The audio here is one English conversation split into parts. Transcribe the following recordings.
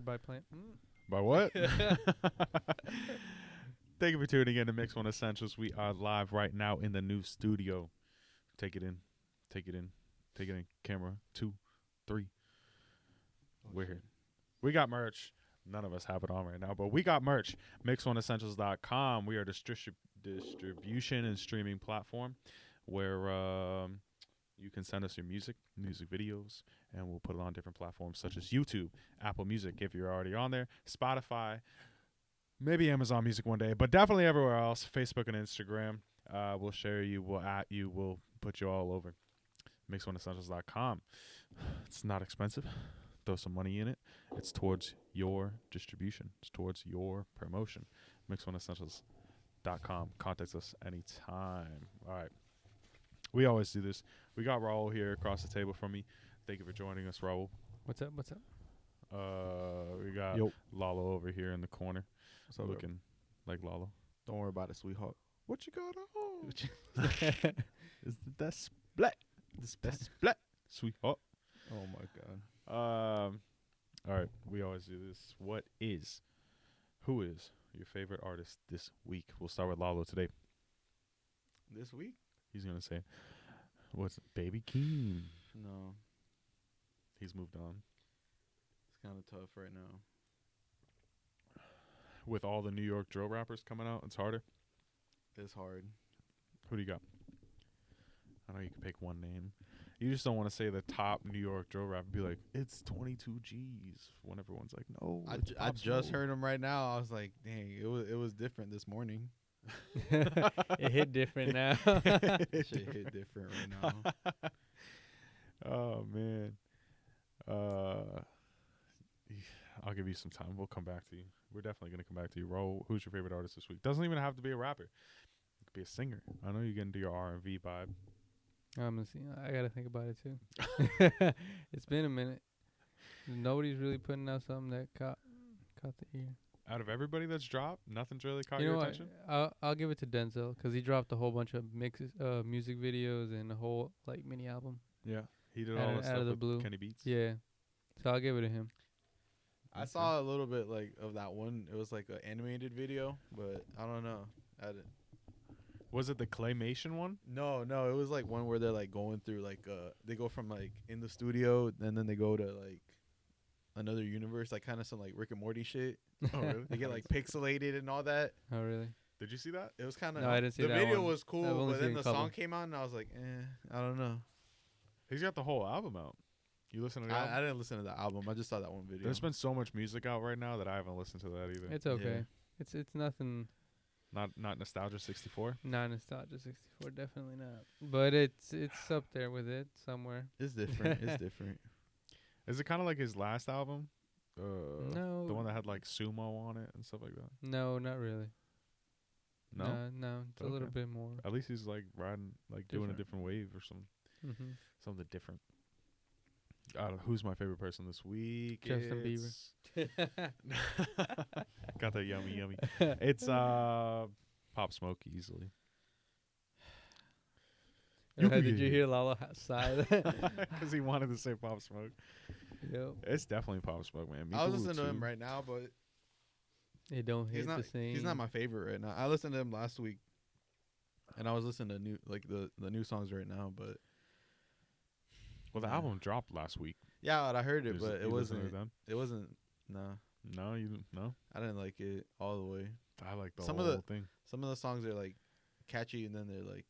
By playing. By what? Thank you for tuning in to Mix One Essentials. We are live right now in the new studio. Take it in. Take it in. Take it in. Camera 2, 3. We're here. We got merch. None of us have it on right now, but we got merch. MixOneEssentials.com. We are a distribution and streaming platform where you can send us your music videos, and we'll put it on different platforms such as YouTube, Apple Music if you're already on there, Spotify, maybe Amazon Music one day, but definitely everywhere else, Facebook and Instagram. We'll share you, we'll at you, we'll put you all over. MixOneEssentials.com. It's not expensive. Throw some money in it. It's towards your distribution. It's towards your promotion. MixOneEssentials.com. Contact us anytime. All right. We always do this. We got Raul here across the table from me. Thank you for joining us, Raul. What's up? What's up? We got Lalo over here in the corner, looking like Lalo. Don't worry about it, sweetheart. What you got on? It's the best black. This best black, sweetheart. Oh my god. All right. We always do this. Who is your favorite artist this week? We'll start with Lalo today. This week? He's gonna say, "What's Baby Keem?" No. He's moved on. It's kind of tough right now. With all the New York drill rappers coming out, it's harder. It's hard. Who do you got? I know you can pick one name. You just don't want to say the top New York drill rapper. Be like, it's 22 G's. When everyone's like, no. I just heard him right now. I was like, dang, it was different this morning. It hit different now. Shit hit different right now. Oh man. I'll give you some time. We'll come back to you. We're definitely gonna come back to you. Ro, who's your favorite artist this week? Doesn't even have to be a rapper. It could be a singer. I know you're gonna do your R&B vibe. I'm gonna see. I gotta think about it too. It's been a minute. Nobody's really putting out something that caught the ear. Out of everybody that's dropped, nothing's really caught You your know attention. I'll give it to Denzel because he dropped a whole bunch of music videos and a whole like mini album. Yeah, he did Out all of- that out stuff of the with blue. Kenny Beats. Yeah, so I'll give it to him. I saw a little bit like of that one. It was like an animated video, but I don't know. I didn't. Was it the claymation one? No, it was like one where they're like going through like they go from like in the studio and then they go to like another universe, like kind of some like Rick and Morty shit. Oh, really? They get like pixelated and all that. Oh really? Did you see that? It was kind of No, I didn't see the that video one. was I've cool, only but then seen the a couple. song came out and I was like, I don't know. He's got the whole album out. You listen to the album? I didn't listen to the album. I just saw that one video. There's been so much music out right now that I haven't listened to that either. It's okay. Yeah. It's nothing. Not Nostalgia 64. Not Nostalgia 64, definitely not. But it's up there with it somewhere. It's different. It's different. Is it kind of like his last album? No. The one that had like sumo on it and stuff like that. No, not really. No. No, it's a little Okay. bit more. At least he's like riding, like doing a Different. different wave or something. Mm-hmm. Something different. I don't know. Who's my favorite person this week? Justin Bieber. Got that yummy. It's Pop Smoke easily. Did you hear Lala sigh? Because he wanted to say Pop Smoke. Yep. It's definitely Pop Smoke, man. Me I was Boo listening to him too. right now, but It don't hit he's not. the same. He's not my favorite right now. I listened to him last week, and I was listening to new like the new songs right now. But Well, the album dropped last week. yeah, I heard it, You but it listened to wasn't. them? It wasn't. Nah, No, you didn't. No, I didn't like it all the way. I like the Some whole of the- thing. Some of the songs are like catchy, and then they're like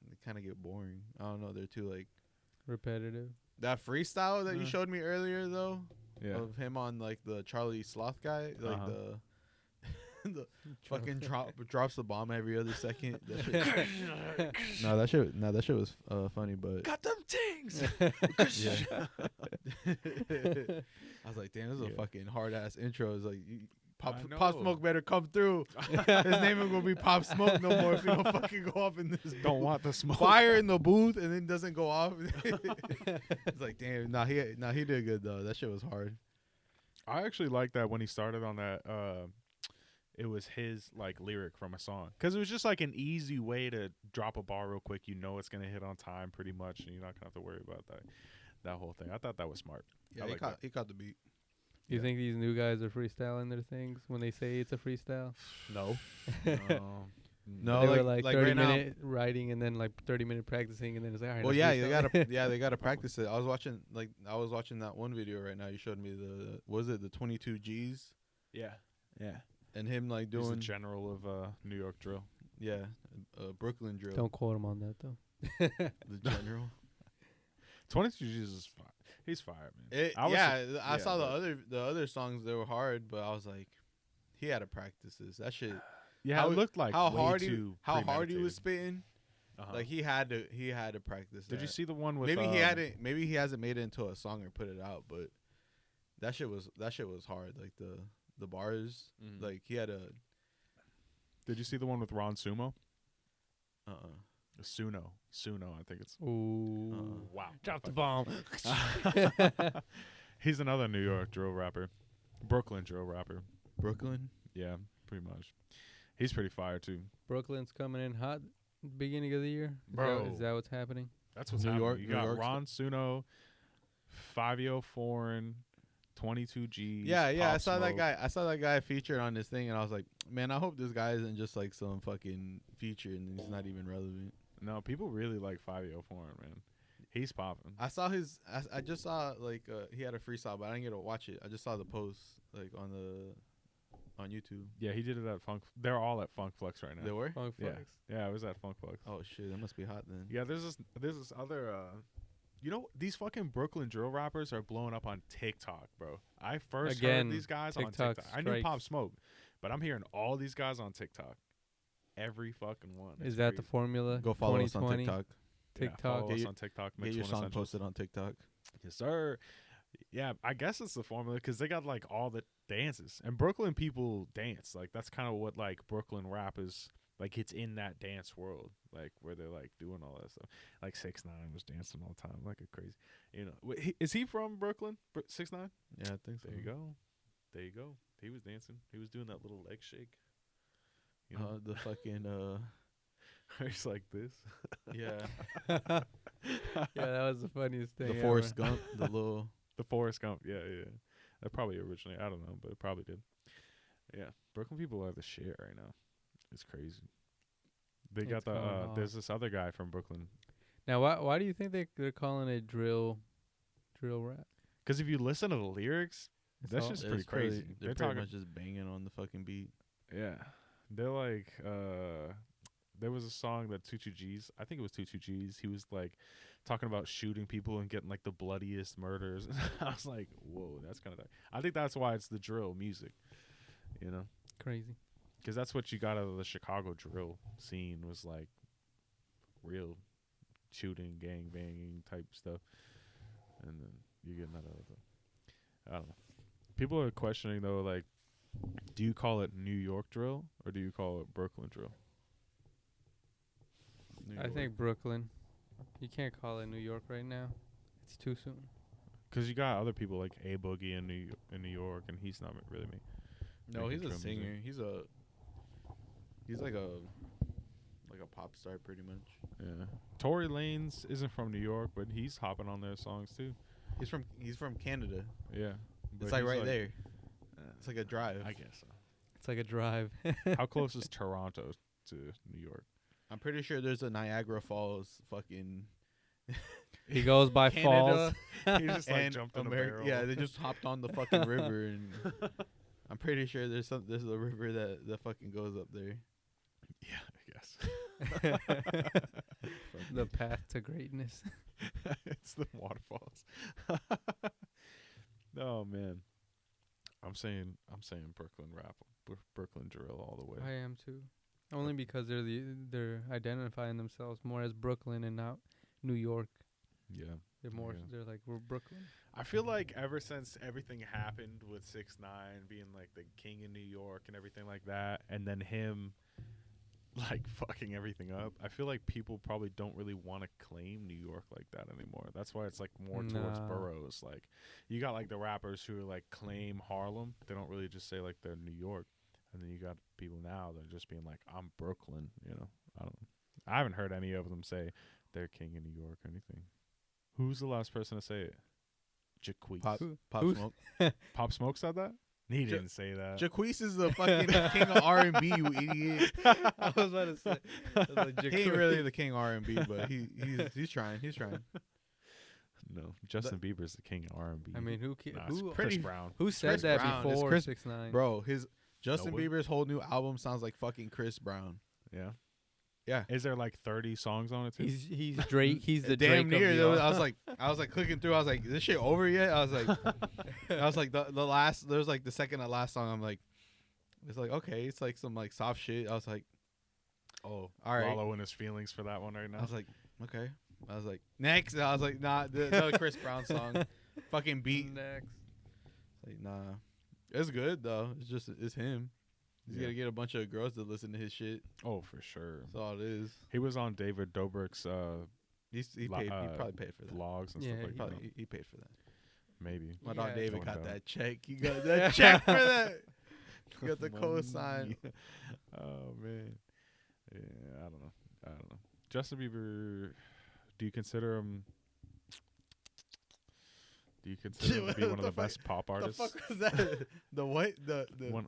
they kind of get boring. I don't know. They're too like repetitive. that freestyle that you Uh. showed me earlier though Yeah. of him on like the Charlie Sloth guy, like the fucking drops the bomb every other second. That shit, that shit was funny, but Got them things. yeah. I was like, damn, this is a Yeah. fucking hard ass intro. It's like I Pop know. Smoke better come through. His name ain't gonna be Pop Smoke no more if he don't fucking go off in this. Don't want the smoke. Fire in the booth and then doesn't go off. It's like, damn, he did good though. That shit was hard. I actually like that when he started on that. It was his like lyric from a song because it was just like an easy way to drop a bar real quick. You know it's gonna hit on time pretty much, and you're not gonna have to worry about that whole thing. I thought that was smart. Yeah, I he like caught the beat. You think these new guys are freestyling their things when they say it's a freestyle? No. No. They No, were like 30 right now. minute writing and then like 30-minute practicing and then it's like, all right. Well, let's yeah, they freestyle. gotta, they gotta practice it. I was watching that one video right now. You showed me the 22 G's Yeah. Yeah. and him like He's the doing general of New York drill. Brooklyn drill. Don't quote him on that though. The general. 22 G's is fire. He's fired, man. I saw the other songs. They were hard, but I was like, he had to practice this. That shit. Yeah, it looked like how way hard too how hard he was premeditated. spitting. Like he had to practice. Did you that. see the one with? Maybe he hasn't made it into a song or put it out, but that shit was hard. Like the bars, like he had a. Did you see the one with Ron Sumo? Suno, I think it's. Ooh. Wow. Drop the bomb. He's another New York drill rapper, Brooklyn drill rapper. Brooklyn. Yeah, pretty much. He's pretty fire too. Brooklyn's coming in hot beginning of the year. Bro. Is that what's happening? That's what's New happening. York- You New got York's Ron Suno, 5 Foreign, 22 G's. Yeah, Pop I saw Smoke. that guy featured on this thing, and I was like, man, I hope this guy isn't just like some fucking feature and he's not even relevant. No, people really like 5 Foreign, man. He's popping. I just saw like he had a freestyle, but I didn't get to watch it. I just saw the post like on YouTube. Yeah, he did it at Funk. They're all at Funk Flex right now. They were? Funk Yeah, Flex. yeah, I was at Funk Flex. Oh shit, that must be hot then. Yeah, there's this other. You know, these fucking Brooklyn drill rappers are blowing up on TikTok, bro. I first heard these guys on TikTok TikTok. I knew strikes. Pop Smoke, but I'm hearing all these guys on TikTok. Every fucking one. Is that the crazy. formula? Go follow us on 2020? TikTok. Yeah, TikTok. follow us on TikTok. Get Mix your One song Essentials. posted on TikTok. Yes, sir. Yeah, I guess it's the formula because they got like all the dances, and Brooklyn people dance. Like that's kind of what like Brooklyn rap is. Like it's in that dance world, like where they're like doing all that stuff. Like 6ix9ine was dancing all the time, like a crazy. You know, is he from Brooklyn? 6ix9ine? Yeah, I think so. There you go. There you go. He was dancing. He was doing that little leg shake. You know, The fucking he's like this. yeah, Yeah, that was the funniest thing. the Forrest Gump, the little. The Forrest Gump. Yeah, yeah. That probably originally. I don't know, but it probably did. Yeah, Brooklyn people are the shit right now. It's crazy. They got It's the. going off. There's this other guy from Brooklyn. Now, why do you think they're calling it drill rap? Because if you listen to the lyrics, It's that's all- just pretty crazy. They're pretty much just banging on the fucking beat. Yeah, they're like. There was a song that 22 G's. I think it was 22 G's. He was like talking about shooting people and getting like the bloodiest murders. I was like, whoa, that's kind of. I think that's why it's the drill music. You know. Crazy. Because that's what you got out of the Chicago drill scene was like real shooting, gang banging type stuff, and then you get that out of it. I don't know. People are questioning though, like, do you call it New York drill or do you call it Brooklyn drill? I think Brooklyn. You can't call it New York right now. It's too soon. Because you got other people like A Boogie in New York, and he's not really me. No, making he's a drill singer. music. He's like a pop star pretty much. Yeah, Tory Lanez isn't from New York, but he's hopping on their songs too. He's from Canada. Yeah, It's but like he's right there. It's like a drive. I guess so. It's like a drive. How close is Toronto to New York? I'm pretty sure there's a Niagara Falls fucking He goes by falls. Canada. He just like and jumped in a America. barrel. Yeah, they just hopped on the fucking river, and I'm pretty sure there's a river that fucking goes up there. Yeah, I guess. The path to greatness. It's the waterfalls. Oh man, I'm saying Brooklyn rap, Brooklyn drill all the way. I am too. Only because they're identifying themselves more as Brooklyn and not New York. Yeah, They're more. Yeah. They're like, we're Brooklyn. I feel like ever since everything happened with 6ix9ine being like the king in New York and everything like that, and then him like fucking everything up, I feel like people probably don't really want to claim New York like that anymore. That's why it's like more towards No. boroughs. Like you got like the rappers who like claim Harlem. They don't really just say like they're New York. And then you got people now that are just being like, I'm Brooklyn, you know. I haven't heard any of them say they're king in New York or anything. Who's the last person to say it? Jacquees. Pop Who's- Smoke. Pop Smoke said that? He didn't say that. Jacquees is the fucking king of R&B, you idiot. I was about to say. I was like, He ain't really the king of R&B, but he's trying. He's trying. No, Justin Bieber's the king of R&B. I mean, Nah, who it's Chris Brown. who said Chris that Brown. It's before Chris- 6ix9ine? Bro, Justin Nobody. Bieber's whole new album sounds like fucking Chris Brown. Yeah. Yeah. Is there like 30 songs on it too? He's Drake. He's the Damn Drake near. of There the was- I was like clicking through. I was like, is this shit over yet? I was like, the last. There was like the second to last song. I'm like, it's like okay, it's like some like soft shit. I was like, oh, all right. Wallow in his feelings for that one right now. I was like, okay. I was like, next. I was like, nah, the Chris Brown song, fucking beat. Next. Like, nah, it's good though. It's him. He's Yeah. gonna get a bunch of girls to listen to his shit. Oh, for sure. That's all it is. He was on David Dobrik's He probably paid for that. vlogs and Yeah, stuff like that. He paid for that. Maybe. My Yeah. dog David Going got down. that check. He got that check for that. He got the cosign. Oh man. Yeah, I don't know. Justin Bieber, do you consider him to be one of the best pop The artists? fuck was that? The what? The One,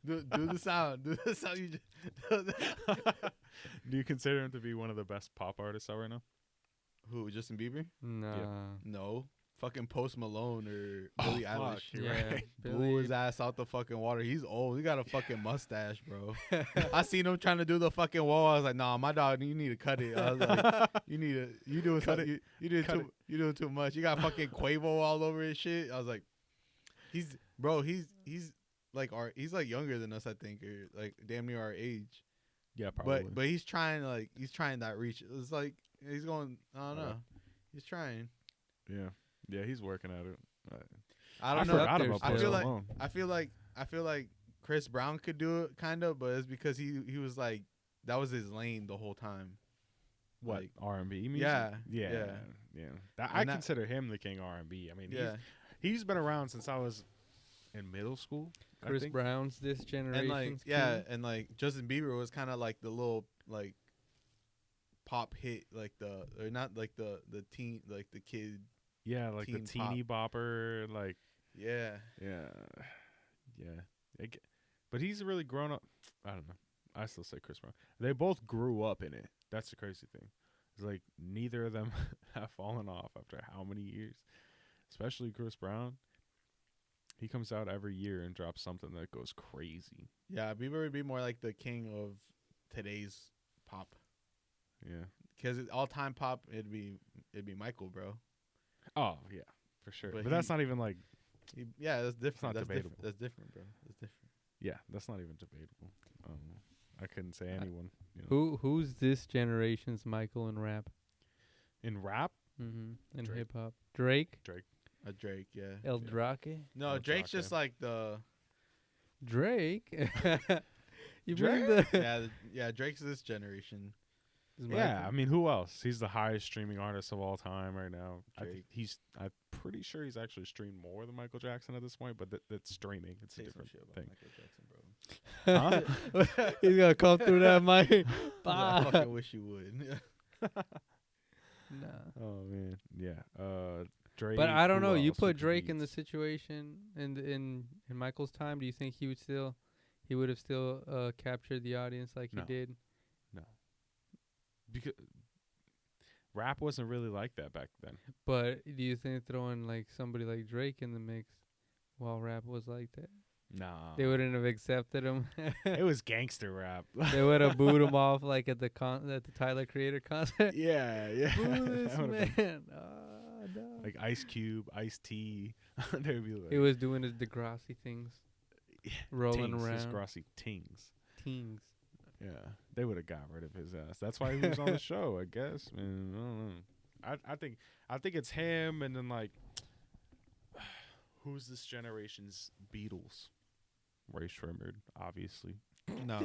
do the sound. Do the sound. You just do you consider him to be one of the best pop artists out right now? Who? Justin Bieber? Nah. No. Fucking Post Malone or Oh, Billie fuck, Eilish. you're Yeah. right. Blew his ass out the fucking water. He's old. He got a fucking mustache, bro. I seen him trying to do the fucking wall. I was like, nah, my dog, you need to cut it. I was like, you doing Cut something. it. You doing Cut too. You doing too much. You got fucking Quavo all over his shit. I was like, he's like he's like younger than us, I think, or like damn near our age. Yeah, probably. But he's trying that reach. It's like he's going. I don't know. He's trying. Yeah, he's working at it. I I don't know. forgot there about still. Post I feel like- Malone. I feel like Chris Brown could do it kind of, but it's because he was like that was his lane the whole time. What, like- R&B music? Yeah, Yeah. yeah. I And that- consider him the king of R&B. I mean, Yeah, he's been around since I was in middle school. I Chris think. Brown's this generation. and like and like Justin Bieber was kind of like the little like pop hit, like or not like the teen, like the kid. Yeah, like the teen teeny bopper, like Yeah, but he's really grown up. I don't know. I still say Chris Brown. They both grew up in it. That's the crazy thing. It's like neither of them have fallen off after how many years. Especially Chris Brown. He comes out every year and drops something that goes crazy. yeah. Bieber would be more like the king of today's pop, Yeah. because all time pop it'd be Michael, bro. Oh yeah, for sure. But But that's he- not even like. Yeah, that's different. not That's debatable. different. That's different, bro. That's different. Yeah, that's not even debatable. I couldn't say anyone. You know. Who's this generation's Michael in rap? In rap? Mm-hmm. In Drake. hip hop, Drake, Drake, yeah. El Yeah. Drake, No, Oh, Drake's Drake. just like the Drake. You bring Drake? the yeah. Drake's this generation. Is Yeah, Michael- I mean, who else? He's the highest streaming artist of all time right now. Drake. I'm pretty sure he's actually streamed more than Michael Jackson at this point, but that's streaming. It's a Say some different shit about thing. Michael Jackson, bro. Huh? He's gonna come through that mic. I Bah. fucking wish you would. Nah. Oh man, yeah. Drake. But I don't who know. You else? put Who Drake in the competes? situation in Michael's time. Do you think he would have still captured the audience like No. he did? Because rap wasn't really like that back then. But do you think throwing like somebody like Drake in the mix while rap was like that, Nah, they wouldn't have accepted him? it was gangster rap. They would have booed him off like at the Tyler Creator concert. yeah, yeah. Boo this That would've been man. Ah, no. like Ice Cube, Ice T. They would be like He was doing his Degrassi things, rolling Tings, his around. grassy tings. Teens. Yeah, they would have got rid of his ass. That's why he was on the show, I guess. Man, I don't know. I think it's him, and then like, who's this generation's Beatles? Ray Shremmerd, obviously. no,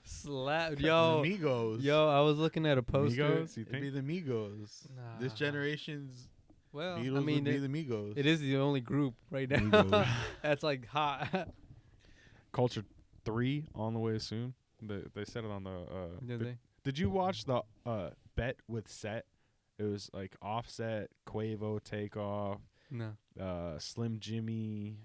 Slap. Yo. the Migos. Yo, I was looking at a poster. Migos, you It'd be think? the Migos. Nah. This generation's Well, Beatles I mean, would be the Migos. it is the only group right now Migos. that's like hot. Culture 3 on the way soon. They said it on the. Did they? Did you watch the Bet with Set? It was like Offset, Quavo, Takeoff, No. Slim Jimmy,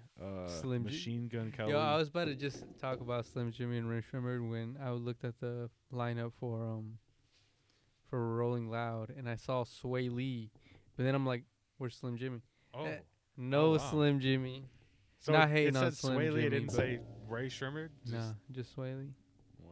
Slim J- Machine Gun Kelly. Yo, I was about to just talk about Slim Jimmy and Ray Shremmerd when I looked at the lineup for Rolling Loud, and I saw Sway Lee, but then I'm like, where's Slim Jimmy? oh, No wow. Slim Jimmy. so not it hating on said Slim Sway Lee. It Jimmy, didn't but- say Ray Shremmerd. Nah, just Sway Lee. Wow.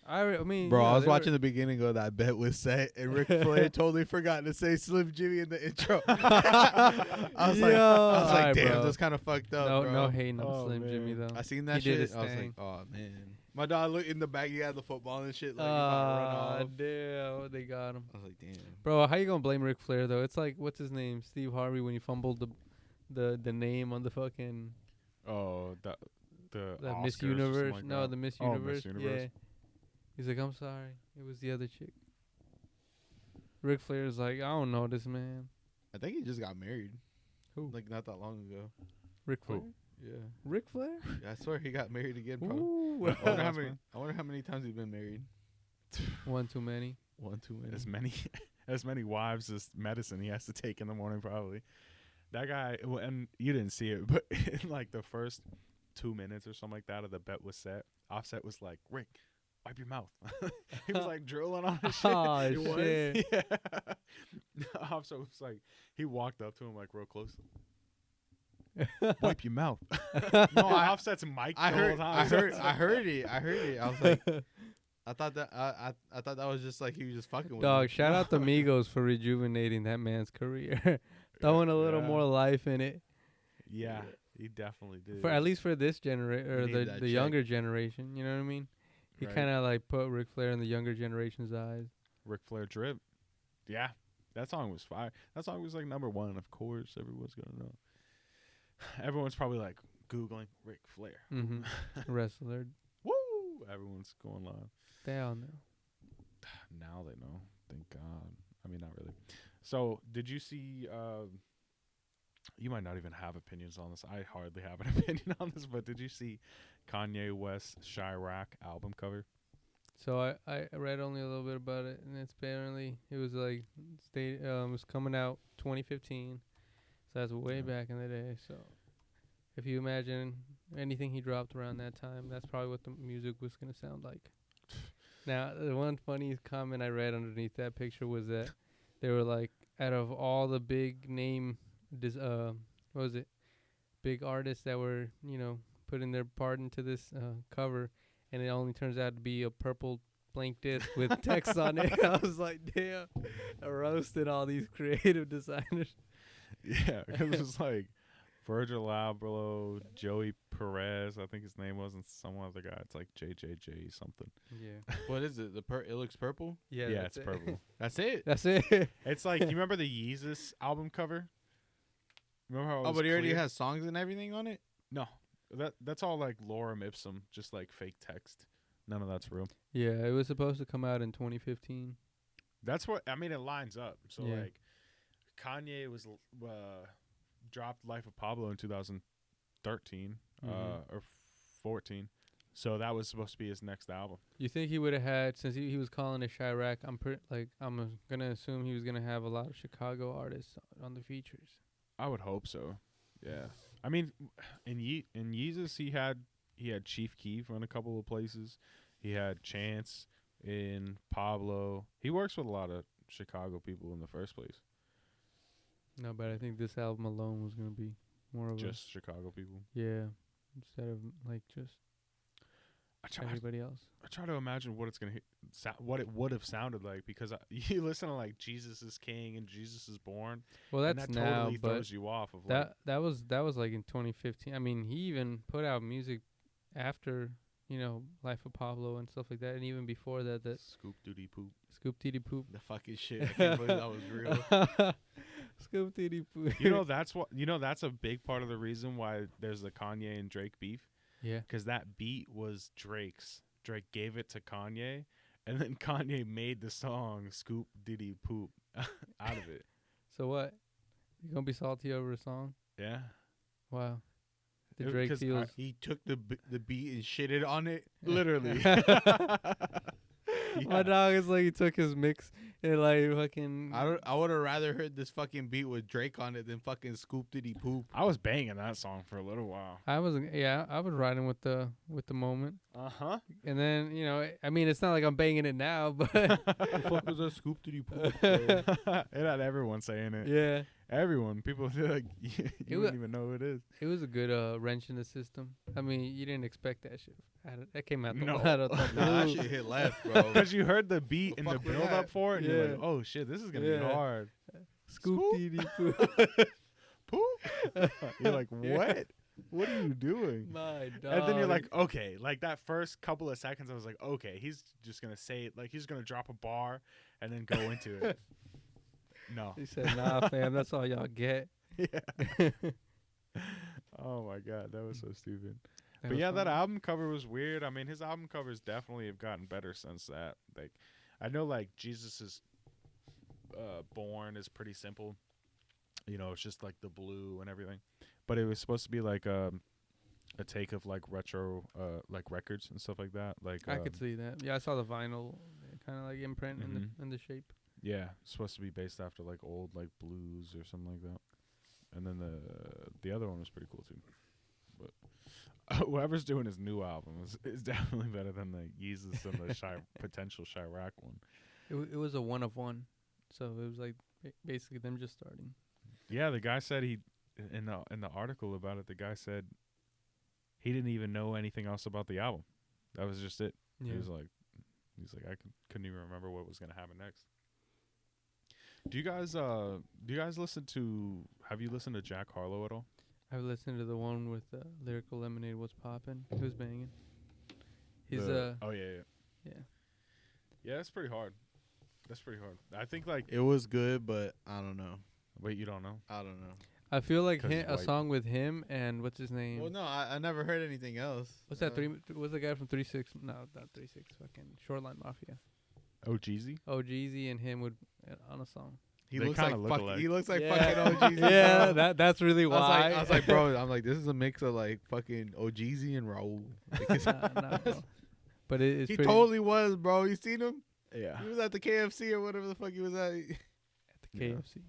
I mean, Bro, yeah, I was they were- watching the beginning of that bet with set, and Ric Flair totally forgot to say Slim Jimmy in the intro. I was like, Alright, damn, bro. that's kind of fucked up, no, bro. no hating on Oh, Slim Jimmy man. though. I seen that He did shit. his I was like, thing. oh man. My dog looked in the bag. He had the football and shit. Like, he about to run off. Damn, they got him. I was like, damn. Bro, how you gonna blame Ric Flair though? It's like what's his name, Steve Harvey, when he fumbled the name on the fucking Oh, the that Oscars Miss or something Universe. like No, that. the Miss Oh, Universe. Miss Universe. Yeah. He's like, I'm sorry, it was the other chick. Ric Flair's like, I don't know this man. I think he just got married. Who? Like not that long ago. Ric Who? Flair. Yeah. Ric Flair. Yeah, I swear he got married again. Bro. Ooh. I wonder how That's many. fine. I wonder how many times he's been married. One too many. One too many. As many as many wives as medicine he has to take in the morning, probably. That guy, and you didn't see it, but in like the first 2 minutes or something like that of the bet was set, Offset was like, Rick, wipe your mouth. He was like drilling on his shit. Oh, He was? shit. Yeah. Offset was like, he walked up to him like real close. Wipe your mouth. No, Offset's mic I the heard. whole time. I heard. I heard it. I heard it. I was like, I thought that. I thought that was just like he was just fucking with Dog, me. shout out the Migos for rejuvenating that man's career. Throwing a little Yeah. more life in it. Yeah, he definitely did. For at least for this generation or He needed that the check. younger generation, you know what I mean? He Right. kind of like put Ric Flair in the younger generation's eyes. Ric Flair drip. Yeah, that song was fire. That song was like number one, of course. Everyone's gonna know. Everyone's probably like Googling Ric Flair. Mm-hmm. Wrestler. Woo! Everyone's going live. They all know. Now they know. Thank God. I mean, not really. So, did you see? You might not even have opinions on this. I hardly have an opinion on this, but did you see Kanye West's Chirac album cover? So I read only a little bit about it, and it's apparently it was like it was coming out 2015, so that's way Yeah. back in the day. So if you imagine anything he dropped around that time, that's probably what the music was gonna sound like. Now, the one funny comment I read underneath that picture was that they were like, out of all the big name, what was it, big artists that were putting their part into this cover. And it only turns out to be a purple blank disc with text on it. I was like, damn, I roasted all these creative designers. Yeah, it was like Virgil Abloh, Joey Perez, I think his name was, and some other guy. It's like JJJ something. Yeah. What is it? It looks purple. Yeah, Yeah, that's it's it. purple. That's it. That's it. It's like, you remember the Yeezus album cover? Remember how it Oh, was but he already clear? has songs and everything on it. No, that's all like lorem ipsum, just like fake text. None of that's real. Yeah, it was supposed to come out in 2015. That's what I mean. It lines up. So Yeah. like, Kanye was dropped Life of Pablo in 2013 or 14. So that was supposed to be his next album. You think he would have had, since he was calling it Chirac, I'm gonna assume he was gonna have a lot of Chicago artists on the features. I would hope so. Yeah. I mean, in Yeezus, he had Chief Keef on a couple of places. He had Chance in Pablo. He works with a lot of Chicago people in the first place. No, but I think this album alone was gonna be more of Just Chicago people. yeah, instead of like just I everybody else. try to imagine what it's gonna what it would have sounded like, because you listen to like Jesus is King and Jesus is Born. Well, and that's that now, totally but throws you off of like, that was like in 2015. I mean, he even put out music after Life of Pablo and stuff like that, and even before that, that Scoop Doody Poop. Scoop Diddy Poop. The fucking shit. I can't believe that was real. Scoop Diddy Poop. That's a big part of the reason why there's the Kanye and Drake beef. Yeah. Because that beat was Drake's. Drake gave it to Kanye, and then Kanye made the song Scoop Diddy Poop out of it. So what? You gonna be salty over a song? Yeah. Wow. The It- Drake 'cause feels. He took the beat and shitted on it. Literally. My dog is like he took his mix and like fucking. I would have rather heard this fucking beat with Drake on it than fucking Scoop Diddy Poop. I was banging that song for a little while. I was riding with the moment, Uh-huh. and then I mean it's not like I'm banging it now, but The fuck was that Scoop Diddy Poop? It had everyone saying it. yeah, Everyone. People feel like you wouldn't even know who it is. it was a good wrench in the system. I mean, you didn't expect that shit. That came out No. out of the Nah, that blue. shit hit left, bro. Because you heard the beat The and the fuck was build that? up for it, and you're Yeah. like, oh shit, this is gonna be Yeah. hard. Scoop Diddy Poop. Poop. You're like, what? What are you doing? My dog. And then you're like, okay, like that first couple of seconds, I was like, okay, he's just gonna say it, like he's gonna drop a bar and then go into it. No. He said, "Nah, fam, that's all y'all get." Yeah. Oh my god, that was so stupid. But yeah, that album cover was weird. I mean, his album covers definitely have gotten better since that. Like, I know like Jesus's Born is pretty simple. You know, it's just like the blue and everything. But it was supposed to be like a take of like retro like records and stuff like that. Like I could see that. Yeah, I saw the vinyl kind of like imprint in the shape. yeah, it's supposed to be based after like old like blues or something like that. And then the other one was pretty cool too. But whoever's doing his new album is definitely better than the Yeezus and the potential Chirac one. It was a one of one, so it was like basically them just starting. Yeah, the guy said in the article about it, the guy said he didn't even know anything else about the album. That was just it. Yeah. He's like I couldn't even remember what was gonna happen next. Do you guys listen to? Have you listened to Jack Harlow at all? I've listened to the one with Lyrical Lemonade. What's poppin'? Who's banging? He's Oh yeah. Yeah, that's pretty hard. I think like It was good, but I don't know. wait, you don't know? I don't know. I feel like 'Cause he's a white. song with him and what's his name? Well, no, I never heard anything else. What's that? What's the guy from 3-6? No, not 3-6. Fucking Shoreline Mafia. Oh, Jeezy. Oh, Jeezy and him would on a song. He They looks like kinda look fucking. alike. He looks like Yeah. fucking OGZ. Yeah, that's really why. I was like, bro. I'm like, this is a mix of like fucking OGZ and Raul. Like, it's- nah, bro. But it's he pretty totally was, bro. You seen him? Yeah. He was at the KFC or whatever the fuck he was at. at the Yeah. KFC.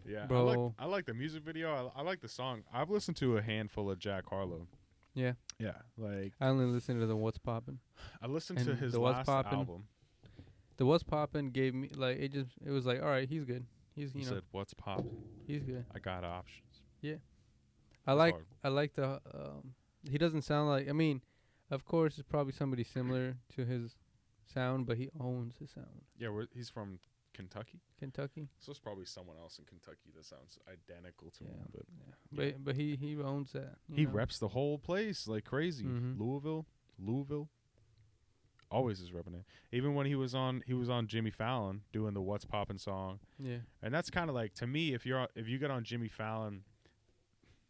Yeah, Bro. I like the music video. I like the song. I've listened to a handful of Jack Harlow. Yeah, Yeah, like I only listened to the What's Poppin'. I listened And to his the What's last Poppin'. album. The What's Poppin' gave me like it was like, all right, he's good. He's He you know said, "What's pop? he's good. I got options." I It's like hard. I like the he doesn't sound like, I mean, of course it's probably somebody similar to his sound, but he owns his sound. Yeah, he's from Kentucky, Kentucky. so it's probably someone else in Kentucky that sounds identical to Yeah. him. But Yeah. But he owns that. you he know? reps the whole place like crazy. Mhm. Louisville, always is repping it. Even when he was on Jimmy Fallon doing the "What's Poppin'" song, Yeah. and that's kind of like, to me, if you get on Jimmy Fallon,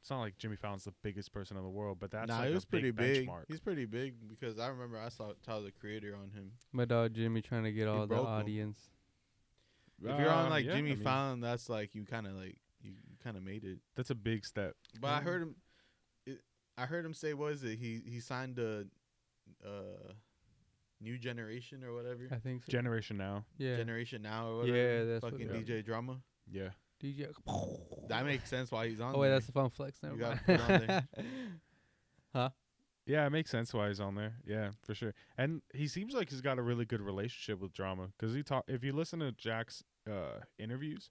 it's not like Jimmy Fallon's the biggest person in the world, but that's nah, like he was a pretty big. benchmark. He's pretty big because I remember I saw Tyler the Creator on him. My dog Jimmy trying to get all the broke 'em. audience. If you're on like yeah, Jimmy I mean, Fallon, that's like you kind of made it. that's a big step. But I heard him. I heard him say, "What is it? He signed a New Generation or whatever. I think so. Generation Now. Yeah. Generation Now or whatever. Yeah, that's what fucking it is. DJ Drama. Yeah. DJ. That makes sense why he's on. Oh wait, there. that's a fun flex. Never You gotta mind. put it on Yeah, it makes sense why he's on there. Yeah, for sure. And he seems like he's got a really good relationship with Drama, because if you listen to Jack's interviews,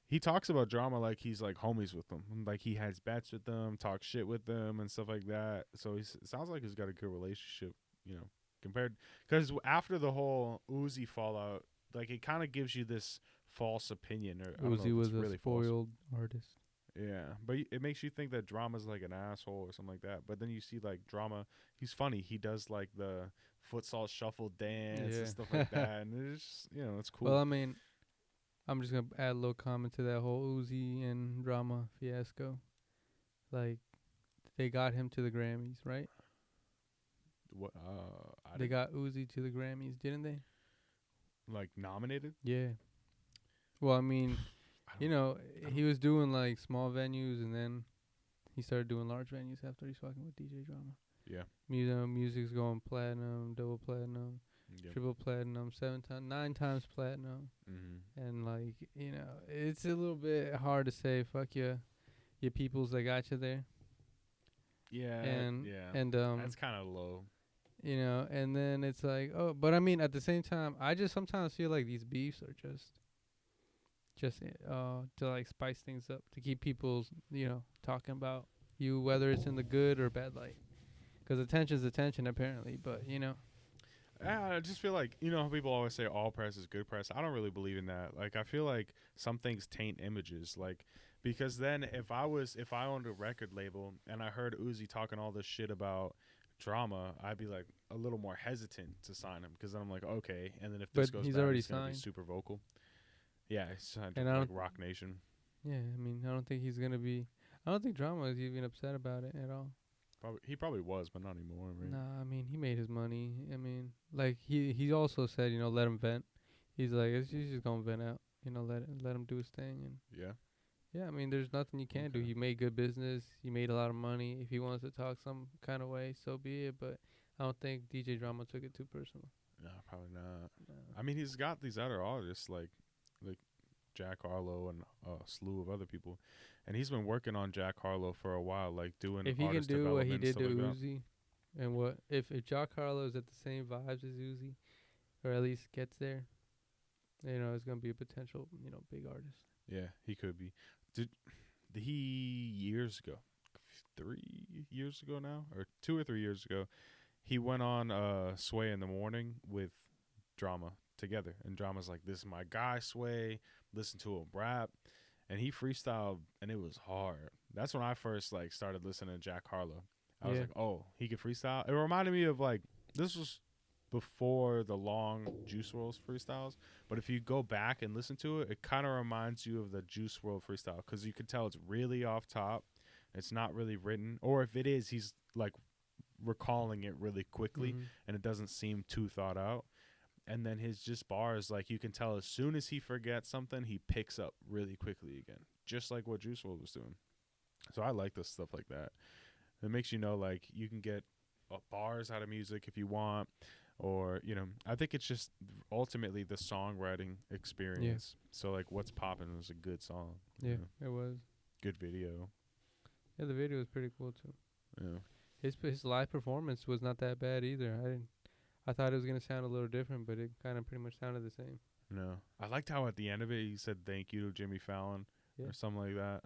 he talks about Drama like he's like homies with them. Like he has bets with them, talks shit with them, and stuff like that. So it sounds like he's got a good relationship, you know, compared, because after the whole Uzi fallout, like it kind of gives you this false opinion, or I don't know Uzi if was it's a really false. spoiled artist. Yeah, but it makes you think that Drama's like an asshole or something like that. But then you see like Drama, he's funny. He does like the futsal shuffle dance Yeah. and stuff like that, and it's just, you know, it's cool. Well, I mean, I'm just gonna add a little comment to that whole Uzi and Drama fiasco. Like, they got him to the Grammys, right? What? They got Uzi to the Grammys, didn't they? Like nominated. Yeah. Well, I mean, I you don't- know, he was doing like small venues, and then he started doing large venues after he's fucking with DJ Drama. Yeah. Music's going platinum, double platinum. Yep. triple platinum, 7 times, 9 times platinum, and like it's a little bit hard to say fuck your peoples that got you there, Yeah. and Yeah. and That's kind of low. and then it's like, oh, but I mean at the same time, I just sometimes feel like these beefs are just to like spice things up, to keep people's talking about you, whether it's in the good or bad light, because attention's attention apparently, but I just feel like, how people always say all press is good press. I don't really believe in that. Like, I feel like some things taint images. Like, because then if I owned a record label and I heard Uzi talking all this shit about drama, I'd be like a little more hesitant to sign him, because then I'm like, okay. And then if this But goes he's bad, already he's going to be signed. super vocal. Yeah, he's signed And to I like don't- Rock Nation. yeah, I mean, I don't think he's gonna be. I don't think Drama is even upset about it at all. He probably was, but not anymore, right? Nah, I mean, he made his money. I mean, like he also said, let him vent. He's like, he's just gonna vent out. Let him do his thing. And Yeah. yeah, I mean, there's nothing you can't do. Okay. He made good business. He made a lot of money. If he wants to talk some kind of way, so be it. But I don't think DJ Drama took it too personal. No, probably not. No. I mean, he's got these other artists like Jack Harlow and a slew of other people, and he's been working on Jack Harlow for a while, like doing If he can artist do what he development, did stuff to like that. Uzi, and what if Jack Harlow's at the same vibes as Uzi, or at least gets there, it's gonna be a potential, big artist. Yeah, he could be. Did he years ago, 3 years ago now, or 2 or 3 years ago, he went on Sway in the Morning with Drama together, and Drama's like, "This is my guy, Sway. Listen to him rap," and he freestyled, and it was hard. That's when I first like started listening to Jack Harlow. I was Yeah. like, "Oh, he could freestyle." It reminded me of like, this was before the long Juice WRLD freestyles, but if you go back and listen to it, it kind of reminds you of the Juice WRLD freestyle, because you can tell it's really off top. It's not really written, or if it is, he's like recalling it really quickly, Mhm. and it doesn't seem too thought out. And then his just bars, like you can tell as soon as he forgets something, he picks up really quickly again, just like what Juice WRLD was doing. So I like this stuff like that. It makes you know, like, you can get bars out of music if you want, or I think it's just ultimately the songwriting experience. So like, what's poppin' was a good song. Yeah, it was. Good video. Yeah, the video was pretty cool too. Yeah. His live performance was not that bad either. I thought it was gonna sound a little different, but it kind of pretty much sounded the same. No, I liked how at the end of it he said thank you to Jimmy Fallon Yeah. or something like that.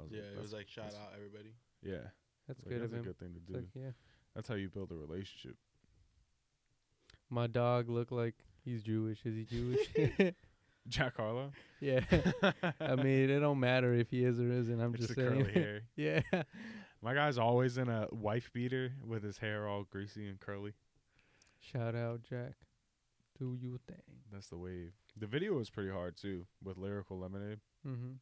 Yeah, it was that's- like shout that's- out everybody. Yeah, That's like, good that's of a him. good thing to It's do. like, yeah. That's how you build a relationship. My dog looked like he's Jewish. Is he Jewish? Jack Harlow. Yeah. I mean, it don't matter if he is or isn't. I'm It's just the saying. curly hair. Yeah. My guy's always in a wife beater with his hair all greasy and curly. Shout out, Jack. Do you thing. That's the wave. The video was pretty hard too with Lyrical Lemonade. Mm-hmm.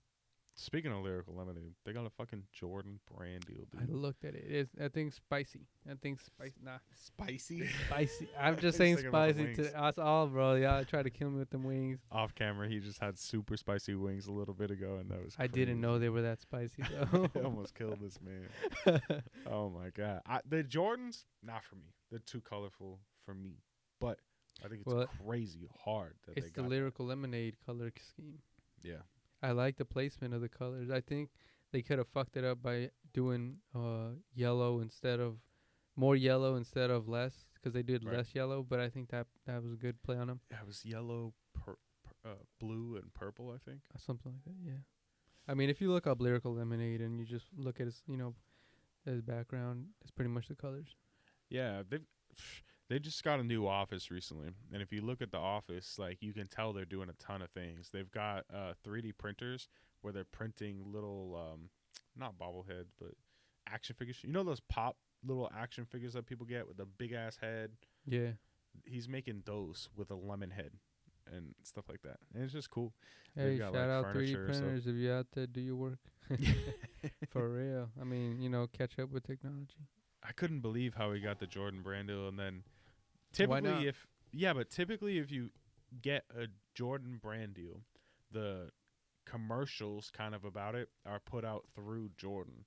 Speaking of Lyrical Lemonade, they got a fucking Jordan brand deal, I dude. looked at it. I think spicy. Nah, Spicy. spicy. I'm just He's saying thinking about the spicy wings. to us all, bro. Y'all try to kill me with them wings. Off camera, he just had super spicy wings a little bit ago, and that was. I didn't know crazy. they were that spicy, though. It almost killed this man. Oh my god, the Jordans, not for me. They're too colorful for me. But I think it's Well, crazy hard that they It's the got. Lyrical Lemonade color scheme. Yeah, I like the placement of the colors. I think they could have fucked it up by doing yellow instead of more yellow instead of less, because they did Right. less yellow. But I think that was a good play on them. yeah, it was yellow, blue, and purple. I think. Something like that. Yeah. I mean, if you look up Lyrical Lemonade and you just look at his, his background, it's pretty much the colors. Yeah, they just got a new office recently, and if you look at the office, like you can tell they're doing a ton of things. They've got 3D printers where they're printing little, not bobbleheads, but action figures. You know those pop little action figures that people get with a big ass head? Yeah. He's making those with a lemon head and stuff like that, and it's just cool. Hey, got, shout like, out 3D furniture, so- printers if you out there, do your work. For real. I mean, catch up with technology. I couldn't believe how he got the Jordan brand deal, and then Why not? typically if you get a Jordan brand deal, the commercials kind of about it are put out through Jordan.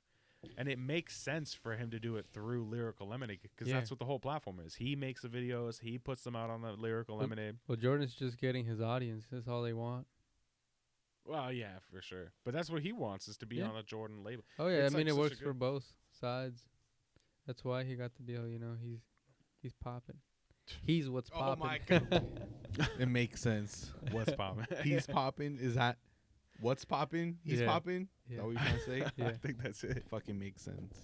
And it makes sense for him to do it through Lyrical Lemonade because Yeah. that's what the whole platform is. He makes the videos. He puts them out on the Lyrical But- Lemonade. Well, Jordan's just getting his audience. That's all they want. Well, yeah, for sure. But that's what he wants is to be Yeah. on a Jordan label. Oh yeah, It's I mean like it such a works for good- both sides. That's why he got the deal. You know, he's popping. He's what's Oh popping. my god. It makes sense. What's popping? He's popping. Is that what's popping? He's Yeah. popping. Is Yeah. that what you're trying to say? I Yeah. think that's it. Fucking makes sense.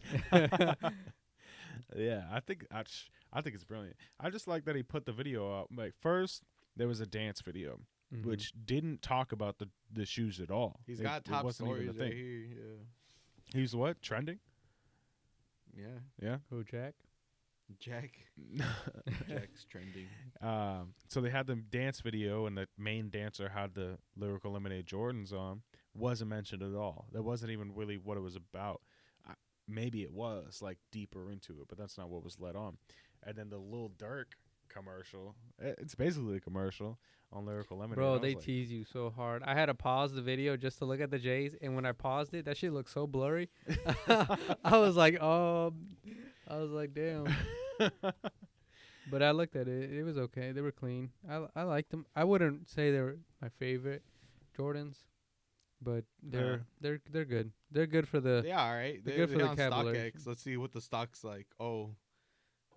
Yeah, I think it's brilliant. I just like that he put the video out. Like first, there was a dance video, Mhm. which didn't talk about the shoes at all. He's It- got it top wasn't even stories a right thing. here. He's what trending? Yeah. Yeah. Who, Jack? Jack's trending. So they had the dance video, and the main dancer had the Lyrical Lemonade Jordans on. Wasn't mentioned at all. That wasn't even really what it was about. Maybe it was like deeper into it, but that's not what was led on. And then the Lil Durk commercial. It's basically a commercial on Lyrical Lemonade. Bro, I was they like, tease you so hard. I had to pause the video just to look at the J's, and when I paused it, that shit looked so blurry. I was like, damn. But I looked at it. It was okay. They were clean. I liked them. I wouldn't say they were my favorite Jordans, but they're good. They're good for the. They are, right? they're They, good for they're the on capillary. StockX. Let's see what the stock's like. Oh,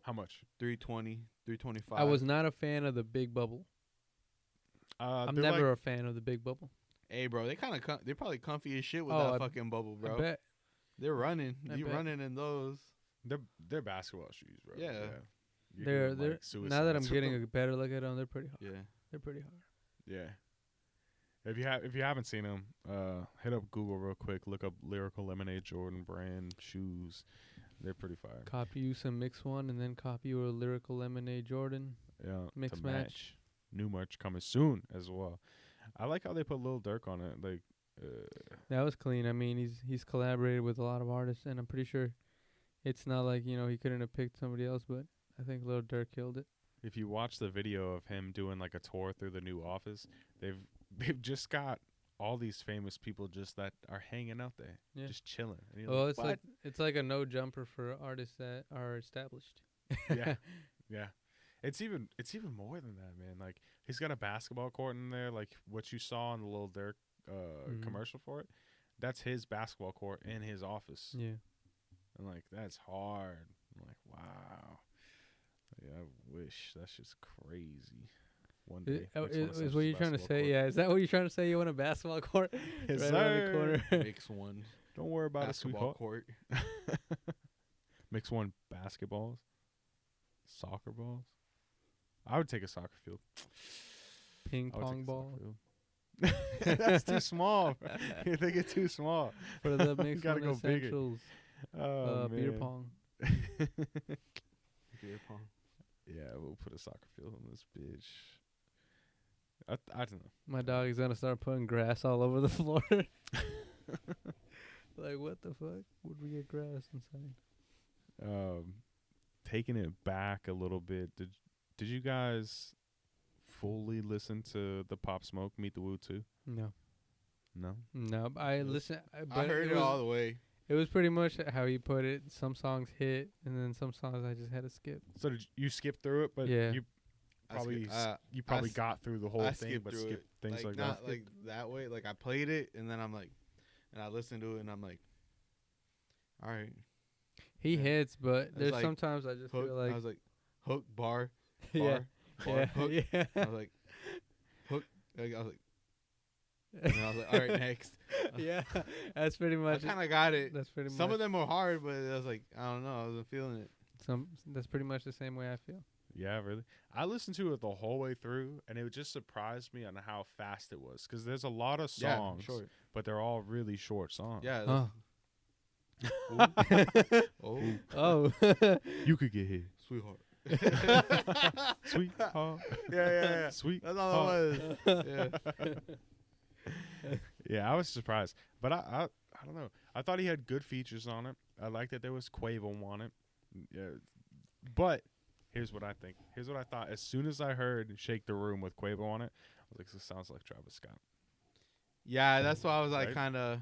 how much? 320, 325. I was not a fan of the big bubble. I'm they're never like, a fan of the big bubble. Hey, bro, they kind of they're probably comfy as shit with Oh, that fucking bubble, bro. I bet. They're running. I You bet. running in those? they're basketball shoes, bro. Yeah. You're They're doing, like, now that I'm suicides with getting them. a better look at them, they're pretty hard. Yeah. They're pretty hard. Yeah. If you haven't seen them, hit up Google real quick. Look up Lyrical Lemonade Jordan brand shoes. They're pretty fire. Copy you some Mix One, and then copy you a Lyrical Lemonade Jordan. Yeah. Mix to match. New merch coming soon as well. I like how they put Lil Durk on it. Like, That was clean. I mean, he's collaborated with a lot of artists, and I'm pretty sure it's not like, you know, he couldn't have picked somebody else, but I think Lil Durk killed it. if you watch the video of him doing like a tour through the new office, they've just got all these famous people just that are hanging out there, Yeah. just chilling. And you're Well, like, it's like a no jumper for artists that are established. yeah, yeah. It's even more than that, man. Like he's got a basketball court in there, like what you saw in the Lil Durk Mhm. commercial for it. That's his basketball court in his office, Yeah. and like that's hard. I'm like, wow. Yeah, I wish. That's just crazy. One day. Is, Mix one is Essentials what you're trying to basketball say? court. Yeah. Is that what you're trying to say? You want a basketball court Yes, right around the sir. corner? Mix one Don't worry about basketball it, court. sweetheart. Mix one basketballs, soccer balls. I would take a soccer field. Ping I would take pong a ball soccer field. That's too small. Bro. You think it's too small? for the Mix Gotta One go bigger. Essentials. Oh, Beer man. pong. Beer pong. Yeah, we'll put a soccer field on this bitch. I don't know. My dog is gonna start putting grass all over the floor. Like, what the fuck? Would we get grass inside? Taking it back a little bit, did you guys fully listen to the Pop Smoke Meet the Woo 2? No. No? But I Yes. listened. I But heard it was, all the way. It was pretty much how he put it. Some songs hit, and then some songs I just had to skip. So did you skip through it, but Yeah. you I probably skip- you probably s- got through the whole I thing, skipped but through skipped it. things like not that. like that way. Like I played it and then I'm like, and I listened to it and I'm like, all right. He Yeah. hits, but It's there's like sometimes I just Hook. feel like I was like, hook bar, yeah, bar, yeah, hook. yeah. I was like, hook. Like, I was like, and then I was like, all right, next. Yeah, that's pretty I much. kind of got it. That's pretty Some much. of them were hard, but I was like, I don't know. I wasn't feeling it. That's pretty much the same way I feel. Yeah, really. I listened to it the whole way through, and it would just surprised me on how fast it was. Because there's a lot of songs, Yeah, short. but they're all really short songs. Yeah. Oh, Oh, oh. You could get hit. sweetheart. Sweetheart. Yeah. Sweet. That's all it was. Yeah. Yeah, I was surprised. But I don't know. I thought he had good features on it. I liked that there was 𝐂𝐏𝐃 on it. Yeah. But here's what I think. Here's what I thought. As soon as I heard Shake the Room with 𝐂𝐏𝐃 on it, I was like, this sounds like Travis Scott. Yeah, that's why I was like Right? kind of.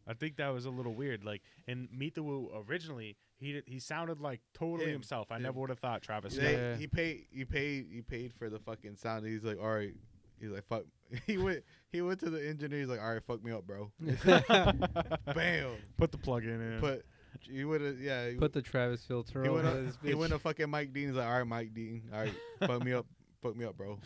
I think that was a little weird. Like in Meet the Woo originally, he sounded like totally himself. I never would have thought Travis Scott. Yeah. He paid for the fucking sound. He's like, all right. He's like, fuck. He went to the engineer. He's like, all right, fuck me up, bro. Bam. Put the plug in. He would have, yeah. Put the Travis filter over this bitch. He went to fucking Mike Dean. He's like, all right, Mike Dean. All right, fuck me up, bro.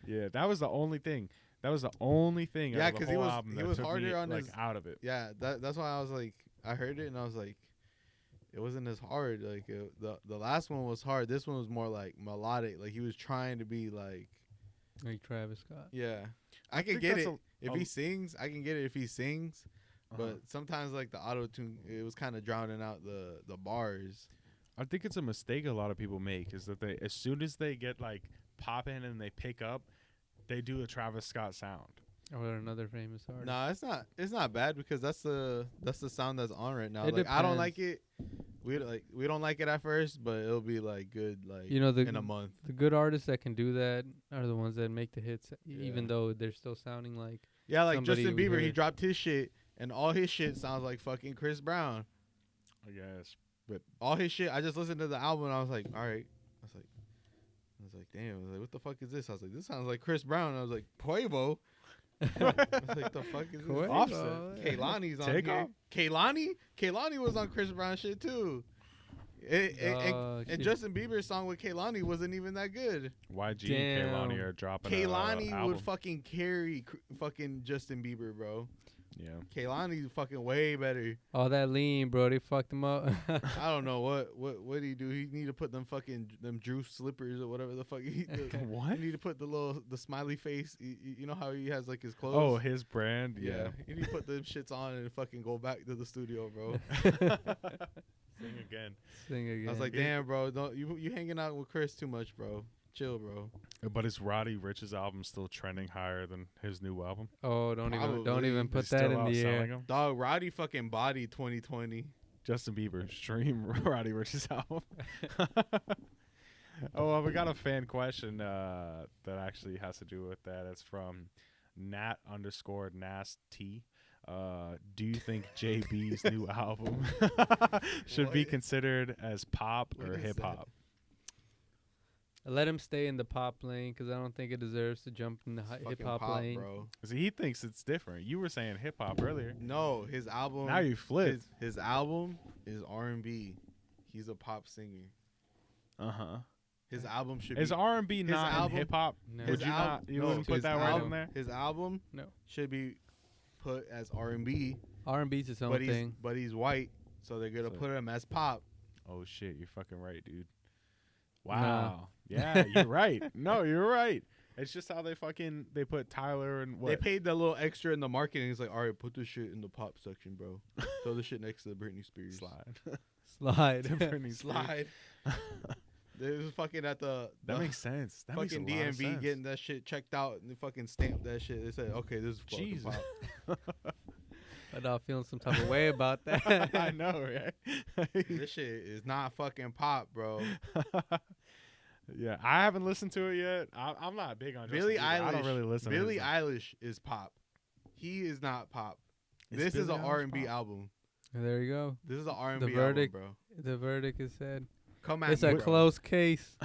Yeah, that was the only thing. That was the only thing. Yeah, because he was harder on like his, out of it. Yeah, that's why I was like, I heard it and I was like, it wasn't as hard. Like the last one was hard. This one was more like melodic. Like he was trying to be like Travis Scott. Yeah, I can get it if he sings. I can get it if he sings. But sometimes like the auto tune, it was kind of drowning out the bars. I think it's a mistake a lot of people make is that they, as soon as they get like popping and they pick up, they do a Travis Scott sound. Or another famous artist. No, it's not bad because that's the sound that's on right now. It Like I don't depends. like it. We don't like it at first, but it'll be like good like You know, in a month. The good artists that can do that are the ones that make the hits, even Yeah. though they're still sounding like. Yeah, like somebody Justin we Bieber, he heard. dropped his shit, and all his shit sounds like fucking Chris Brown. I guess. All his shit. I just listened to the album, and I was like, all right. I was like, damn. I was like, what the fuck is this? I was like, this sounds like Chris Brown. I was like, Quavo. I was like, the fuck is this? Quavo. Offset. Kehlani's on Take here. off. Kehlani was on Chris Brown shit too. And Justin Bieber's song with Kehlani wasn't even that good. YG and Kehlani are dropping Kehlani album. would fucking carry fucking Justin Bieber, bro. Yeah. Kehlani's fucking way better. All that lean, bro. They fucked him up. I don't know what he do. He need to put them Drew slippers or whatever the fuck. What? He need to put the smiley face. You know how he has like his clothes. Oh, his brand. yeah. Yeah. You need to put them shits on and fucking go back to the studio, bro. Sing again. Sing again. I was like, damn, bro, don't you hanging out with Chris too much, bro. Chill, bro. But is Roddy Rich's album still trending higher than his new album? oh, don't Probably. even put Is that still in the air. outselling him? Dog, Roddy fucking bodied 2020. Justin Bieber stream Roddy Rich's album. Oh, well, we got a fan question that actually has to do with that. It's from Nat_Nast T. Do you think JB's new album should be What? considered as pop What or is hip hop? Let him stay in the pop lane because I don't think it deserves to jump in the hip Fucking hop pop, lane. bro. See, he thinks it's different. You were saying hip hop earlier. No, his album. Now you flipped. His album is R&B. He's a pop singer. His album should Is be R&B his not album- hip hop? No. Would you not? You wouldn't put his that right in album- there? His album No. should be put as R&B, R&B's its own but thing. he's white, so they're gonna So- put him as pop. Oh shit, you're fucking right, dude. Wow. Yeah, you're right. No, you're right. It's just how they put Tyler and what? They paid the little extra in the marketing. He's like, all right, put this shit in the pop section, bro. Throw this shit next to the Britney Spears. Slide. Slide. Britney Spears. Slide. They was fucking at the That makes sense. That fucking makes a lot of DMV sense. getting that shit checked out and they fucking stamped that shit. They said, okay, this is fucking Jesus. pop. I'm not feeling some type of way about that. I know, right? This shit is not fucking pop, bro. Yeah, I haven't listened to it yet. I'm not big on Billie Justin Bieber. Eilish. I don't really listen. Billie to his Eilish is pop. He is not pop. Is This is Billie an Eilish R&B pop? album. There you go. This is an R&B album, verdict- bro. The verdict is said. Come at It's me, a bro. close case.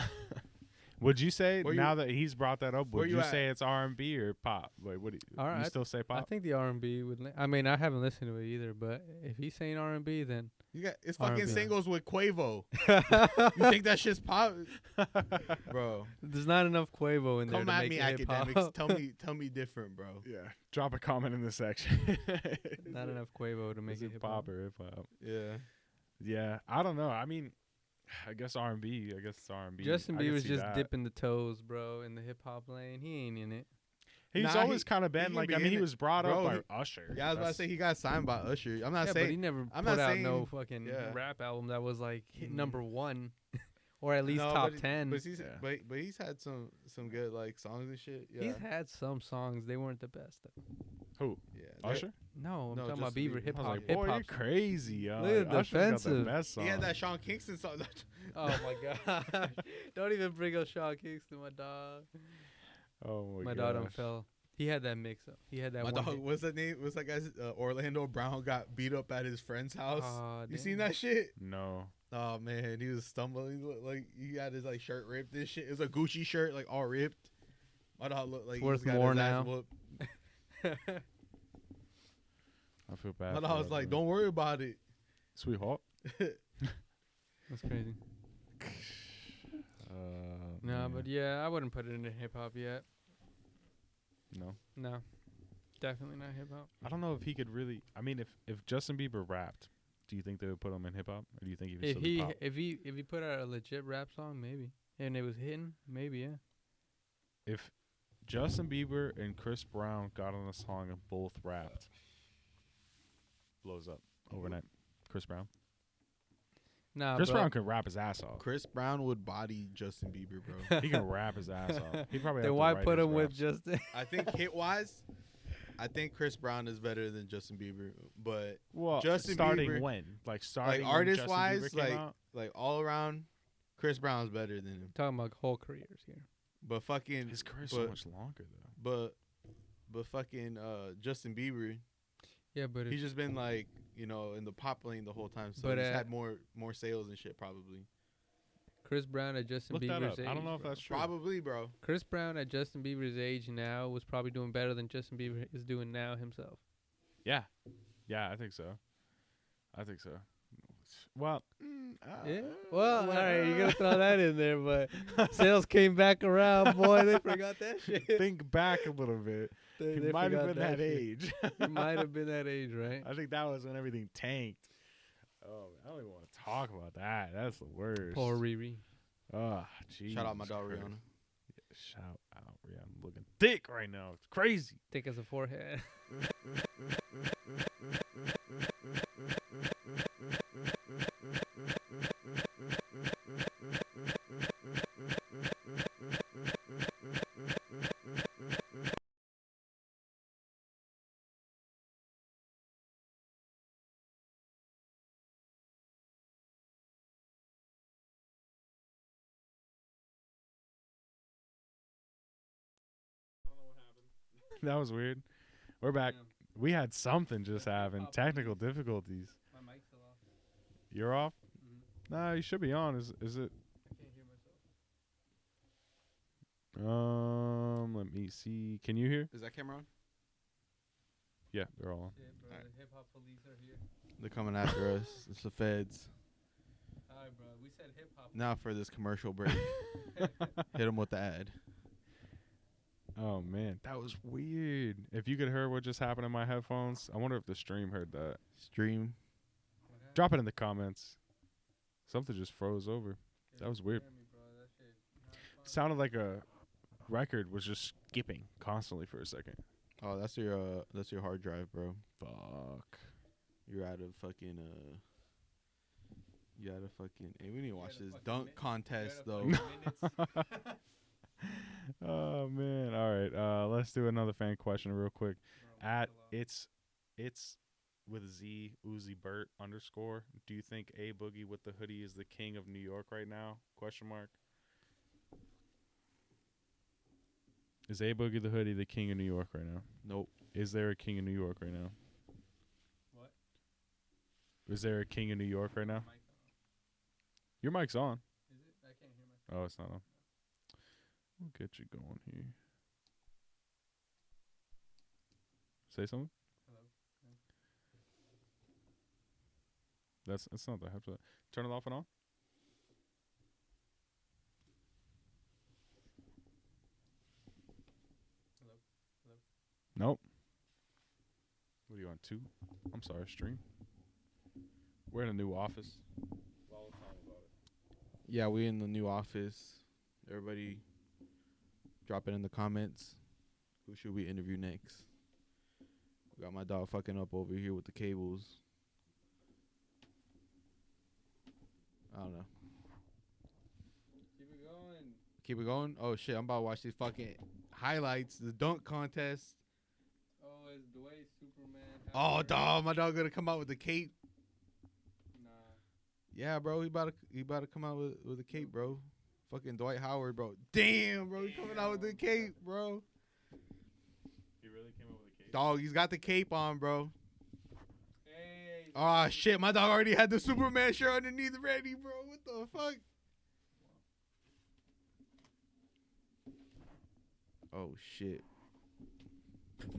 Would you say Where now that he's brought that up? where Would you you at? say it's R&B or pop? Wait, what do you? All You right. still say I pop? think the R&B would. I mean, I haven't listened to it either, but if he's saying R&B, then You got it's fucking R&B. singles with Quavo. You think that shit's pop, bro? there's not enough Quavo in there Come to at make me, it hip-hop. academics. Tell me different, bro. Yeah. Drop a comment in the section. Not enough Quavo to make Is it it hip pop hop. or hip hop? Yeah. Yeah, I don't know. I mean, I guess R&B. I guess it's R&B. Justin I can Bieber's see just that. dipping the toes, bro, in the hip hop lane. He ain't in it. He's Nah, always he- kind of he been can like. be I mean, in he it. was brought Bro, up by Usher. Yeah, I was about to say he got signed by Usher. I'm not Yeah, but he saying never I'm put not out saying- no fucking yeah. rap album that was like hit Mhm. number one, or at least No, top but 10. But he's Yeah. but he's had some good like songs and shit. Yeah. He's had some songs. They weren't the best. Who? yeah. they're- Usher? No, I'm No, talking about Justin Bieber Bieber. hip I was hop. like, Hip boy, hop. you're crazy, yo. Look at the Usher's got the defensive. best song. He had that Sean Kingston song. Oh my god! Don't even bring up Sean Kingston, my dog. Oh My god. dog done fell. He had that mix up. He had that My one. dog, hit. what's that name? What's that guy's? Orlando Brown got beat up at his friend's house. Aw, You damn. seen that shit? No. Oh man, he was stumbling like he had his like shirt ripped. This shit, it was a Gucci shirt, like all ripped. My dog looked like It's he worth just got more his ass now. whooped. I feel bad. My for dog was that, like, dude. "Don't worry about it." Sweetheart. That's crazy. No, man. but yeah, I wouldn't put it into hip hop yet. No. No, definitely not hip hop. I don't know if he could really. I mean, if Justin Bieber rapped, do you think they would put him in hip hop, or do you think he would If still be pop? if he put out a legit rap song, maybe, and it was hitting, maybe yeah. If Justin Bieber and Chris Brown got on a song and both rapped, blows up overnight. Chris Brown. Nah, Chris but Brown can rap his ass off. Chris Brown would body Justin Bieber, bro. He can rap his ass off. He probably. have then to why write put his him with raps. Justin? I think hit wise, I think Chris Brown is better than Justin Bieber, but Well, Justin starting Bieber- when? Like starting when artist Justin wise, Bieber came out? like all around, Chris Brown's better than him. Talking about whole careers here. But fucking His career's so but- much longer though. but fucking Justin Bieber, Yeah, but he's just been like, you know, in the pop lane the whole time, so But, he's uh, had more sales and shit probably. Chris Brown at Justin Look that Bieber's up. age. I don't know if bro. that's true. Probably, bro. Chris Brown at Justin Bieber's age now was probably doing better than Justin Bieber is doing now himself. Yeah, I think so. Well, Yeah. Well, all right, you're gonna throw that in there, but sales came back around, boy. They forgot that shit. think back a little bit. They He might have forgot been that shit. age. He might have been that age, right? I think that was when everything tanked. Oh, I don't even want to talk about that. That's the worst. Poor Riri. Oh, jeez. Shout out my dog Rihanna. Shout out Rihanna. I'm looking thick right now. It's crazy. Thick as a forehead. That was weird. We're back. Yeah. We had something just happen. Hip-hop Technical difficulties. My mic's still off. You're off? Mm-hmm. Nah, you should be on. Is it? I can't hear myself. Let me see. Can you hear? Is that camera on? Yeah, they're all on. Shit, bro. Alright. The hip hop police are here. They're coming after us. It's the feds. All right, bro. We said hip hop. Now for this commercial break. Hit them with the ad. Oh man, that was weird. If you could hear what just happened in my headphones, I wonder if the stream heard that. Stream. Drop it in the comments. Something just froze over. That was weird. Sounded like a record was just skipping constantly for a second. Oh, that's your hard drive, bro. Fuck. You're out of fucking You gotta fucking. Hey, we need to watch this dunk contest though. Oh man. All right. Let's do another fan question real quick. At it's with Z Uzi Burt _. Do you think A Boogie with the hoodie is the king of New York right now? Question mark. Is A Boogie the hoodie the king of New York right now? Nope. Is there a king of New York right now? What? Is there a king of New York right now? Your mic's on. Is it? I can't hear myself. Oh, it's not on. We'll get you going here. Say something. Hello? It's not the headset. Turn it off and on. Hello? Hello? Nope. What are you on, 2? I'm sorry, stream. We're in a new office. Yeah, we in the new office. Everybody, drop it in the comments. Who should we interview next? We got my dog fucking up over here with the cables. I don't know. Keep it going. Keep it going. Oh shit! I'm about to watch these fucking highlights. The dunk contest. Oh, is Dwayne Superman? Oh, dog! My dog gonna come out with the cape. Nah. Yeah, bro. He about to come out with a cape, bro. Fucking Dwight Howard, bro. Damn, bro. He coming out with the cape, bro. Dog, he's got the cape on, bro. Hey. Oh shit, my dog already had the Superman shirt underneath ready, bro. What the fuck? Oh shit.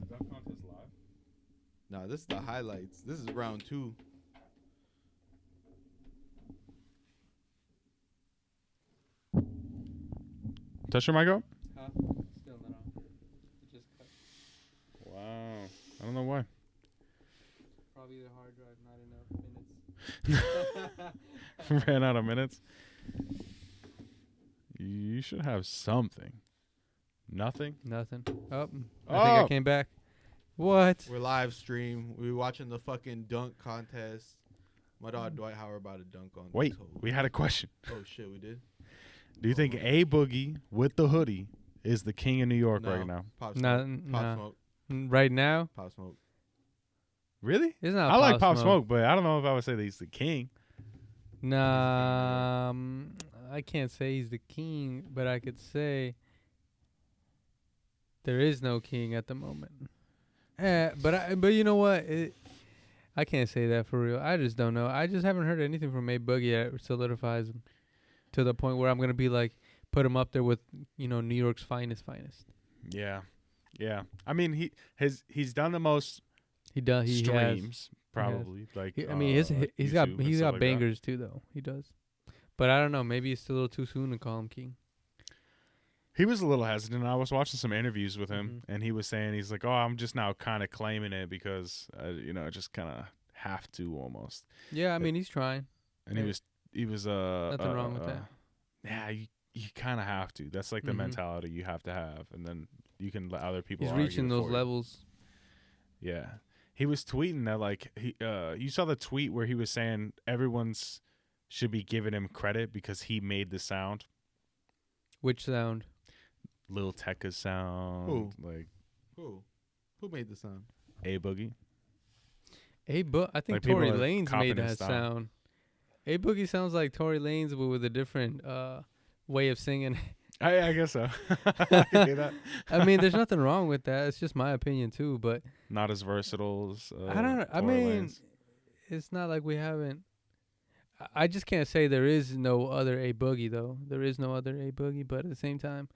Dunk contest live? Nah, this is the highlights. This is round 2. Touch your mic up? Huh? Still not on. It just cut. Wow. I don't know why. Probably the hard drive, not enough minutes. Ran out of minutes. You should have something. Nothing? Nothing. Oh, I think I came back. What? We're live stream. We're watching the fucking dunk contest. My dog Dwight Howard about to dunk on. Wait, this hoe. we had a question. Oh shit, we did. Do you think A Boogie with the hoodie is the king of New York No. right now? Pop Nah, smoke. nah. Pop smoke. Right now? Pop smoke. Really? It's not I like Pop Smoke, but I don't know if I would say that he's the king. Nah, I can't say he's the king, but I could say there is no king at the moment. But you know what? I can't say that for real. I just don't know. I just haven't heard anything from A Boogie that solidifies him to the point where I'm gonna be like, put him up there with New York's finest. Yeah. Yeah. I mean, he's done the most He does. He has. streams, probably. Like I mean, he's got YouTube and he's stuff got like that. bangers too, though. He does. But I don't know. Maybe it's still a little too soon to call him king. He was a little hesitant. I was watching some interviews with him, Mhm. and he was saying, he's like, oh, I'm just now kind of claiming it because, I just kind of have to almost. Yeah, I mean, he's trying. And Hey, he was nothing wrong with that. Yeah, you kind of have to. That's like the Mhm. mentality you have to have, and then you can let other people. He's argue reaching it those for you. levels. Yeah, he was tweeting that like you saw the tweet where he was saying everyone's should be giving him credit because he made the sound, Which sound? Lil Tecca's sound, Who? like Who made the sound? A Boogie. I think Like, people Tory are Lanez copying made his that style. sound. A Boogie sounds like Tory Lanez, but with a different way of singing. I guess so. I can do that. I mean, there's nothing wrong with that. It's just my opinion too. But Not as versatile as I don't. I Tory mean, Lanez. it's not like we haven't. I just can't say there is no other A Boogie though. There is no other A Boogie, but at the same time,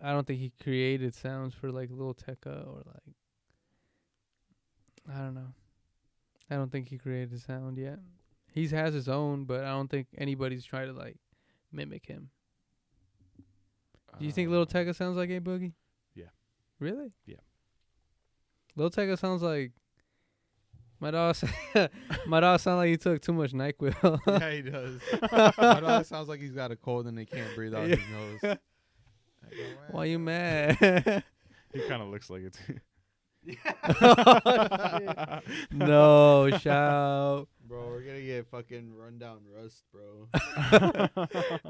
I don't think he created sounds for like Lil Tecca or like. I don't know. I don't think he created a sound yet. He has his own, but I don't think anybody's tried to like mimic him. Do you think Lil Tecca sounds like A Boogie? Yeah. Really? Yeah. Lil Tecca sounds like my dog. My dog sounds like he took too much NyQuil. Yeah, he does. My dog sounds like he's got a cold and they can't breathe out his nose. Why you mad? He kind of looks like it too. No, shout. Bro, we're gonna get fucking run down Rust, bro.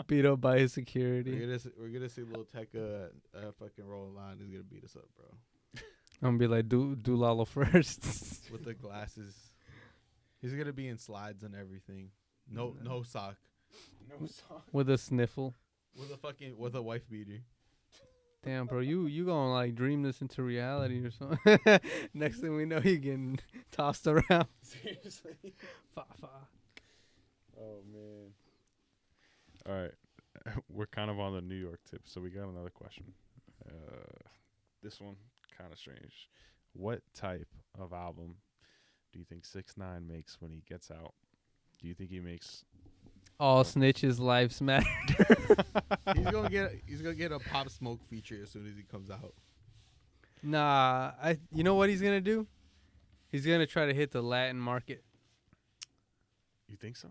Beat up by his security. We're gonna see Lil Tecca at fucking rolling line. He's gonna beat us up, bro. I'm gonna be like, do Lalo first. With the glasses. He's gonna be in slides and everything. No sock. No song. With a sniffle. With a wife beater. Damn, bro, you gonna like dream this into reality or something? Next thing we know, you getting tossed around. Seriously? Fa. Oh man. All right, we're kind of on the New York tip, so we got another question. This one kind of strange. What type of album do you think 6ix9ine makes when he gets out? Do you think he makes? All snitches' lives matter. He's gonna get a Pop Smoke feature as soon as he comes out. Nah, you know what he's gonna do? He's gonna try to hit the Latin market. You think so?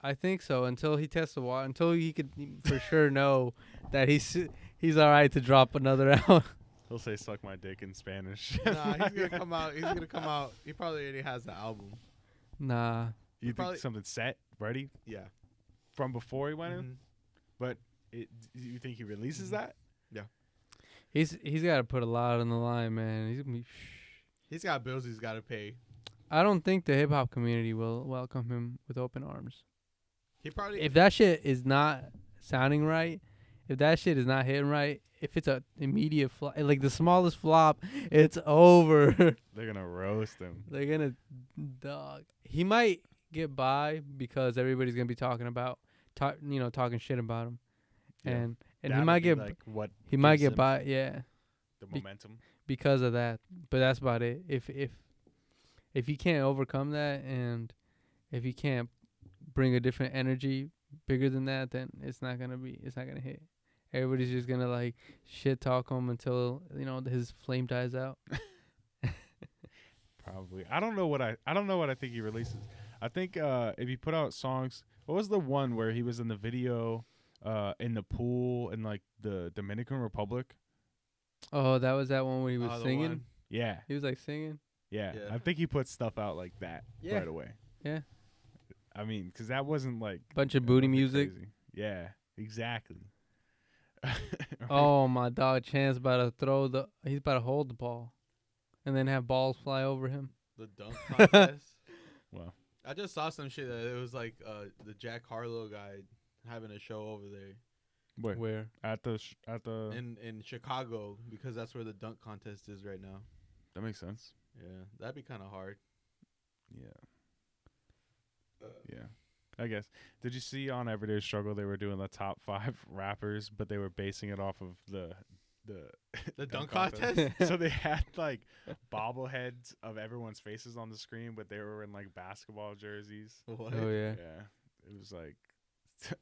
I think so. Until he tests the water, until he could for sure know that he's all right to drop another album. He'll say "suck my dick" in Spanish. Nah, he's gonna come out. He probably already has the album. Nah, You Probably- think something set, ready Yeah. from before he went in? Mhm. But do you think he releases that? he's got to put a lot on the line, man. He's gonna be. He's got bills he's gotta pay. I don't think the hip hop community will welcome him with open arms. He probably If that shit is not sounding right, if that shit is not hitting right, if it's a immediate flop, like the smallest flop, it's over. They're gonna roast him. They're gonna dog. He might get by because everybody's gonna be talking about, talking shit about him, Yeah. and he That'll might be, get like what he might gives get him by, yeah, the Be- momentum. because of that. But that's about it. If you can't overcome that, and if you can't bring a different energy bigger than that, then it's not gonna hit. Everybody's just gonna like shit talk him until his flame dies out. Probably. I don't know what I think he releases. I think if he put out songs, what was the one where he was in the video in the pool in like the Dominican Republic? Oh, that was that one where he was the singing. one. Yeah. He was like singing. Yeah. Yeah. I think he put stuff out like that Yeah. right away. Yeah. I mean, because that wasn't like Bunch of booty nothing music. crazy. Yeah, exactly. Oh my dog, Chance about to he's about to hold the ball, and then have balls fly over him. The dunk contest. Well, I just saw some shit that it was like the Jack Harlow guy having a show over there wait, Where? at the in Chicago because that's where the dunk contest is right now. that makes sense. Yeah, that'd be kind of hard. Yeah. Yeah. I guess. Did you see on Everyday Struggle they were doing the top 5 rappers, but they were basing it off of the The dunk contest? So they had like bobbleheads of everyone's faces on the screen, but they were in like basketball jerseys. What? Oh yeah. Yeah. It was like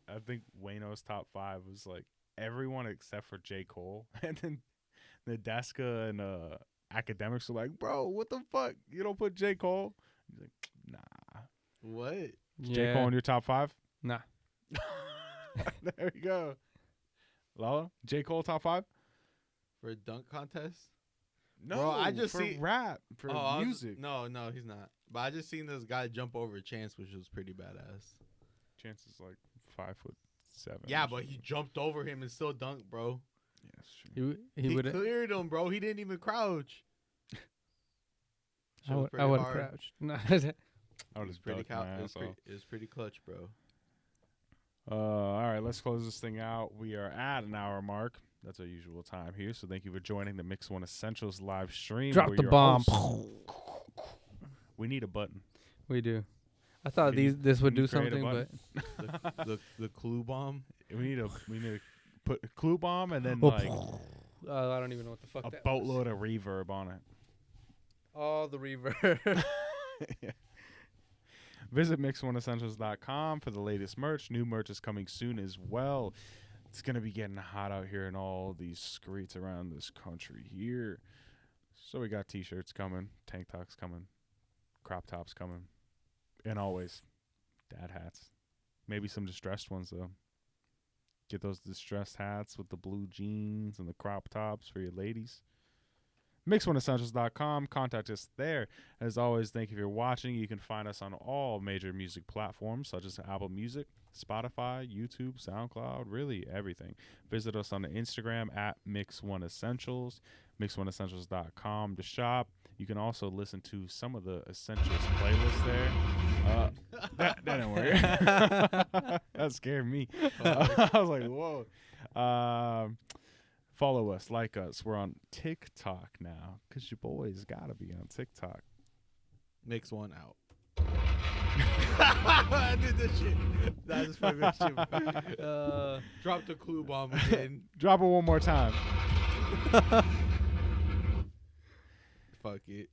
I think Wayno's top 5 was like everyone except for J. Cole. And then the Deska and academics were like, "Bro, what the fuck? You don't put J. Cole?" He's like, "Nah." What? J. Cole in your top 5? Nah. There we go. Lala, J. Cole top 5? For a dunk contest? No, Bro, I just for see- rap, for I was- music. No, he's not. But I just seen this guy jump over Chance, which was pretty badass. Chance is like 5'7". Yeah, but he jumped over him and still dunked, bro. Yeah, that's true. He He would. cleared him, bro. He didn't even crouch. I Shit was would pretty have hard. crouched. Nah. I would It was have pretty dunked my ass off. it was pretty clutch, bro. All right, let's close this thing out. We are at an hour mark. That's our usual time here. So thank you for joining the Mix One Essentials live stream. Drop We're the your bomb. hosts. We need a button. We do. I thought Can you- this would can you do create a something, but The clue bomb. We need to put a clue bomb and then Oh, like I don't even know what the fuck a that boatload of reverb on it. All the reverb. Yeah. Visit mix1essentials.com for the latest merch. New merch is coming soon as well. It's going to be getting hot out here in all these streets around this country here. So we got t-shirts coming, tank tops coming, crop tops coming, and always dad hats. Maybe some distressed ones, though. Get those distressed hats with the blue jeans and the crop tops for your ladies. Mix1essentials.com. Contact us there. As always, thank you for watching. You can find us on all major music platforms such as Apple Music, Spotify, YouTube, SoundCloud, really everything. Visit us on the Instagram at Mix1Essentials, Mix1Essentials.com to shop. You can also listen to some of the Essentials playlists there. That didn't work. That scared me. I was like, whoa. Follow us, like us. We're on TikTok now because your boys got to be on TikTok. Mix one out. I did this shit. That is fucking shit. Drop the clue bomb again. Drop it one more time. Fuck it.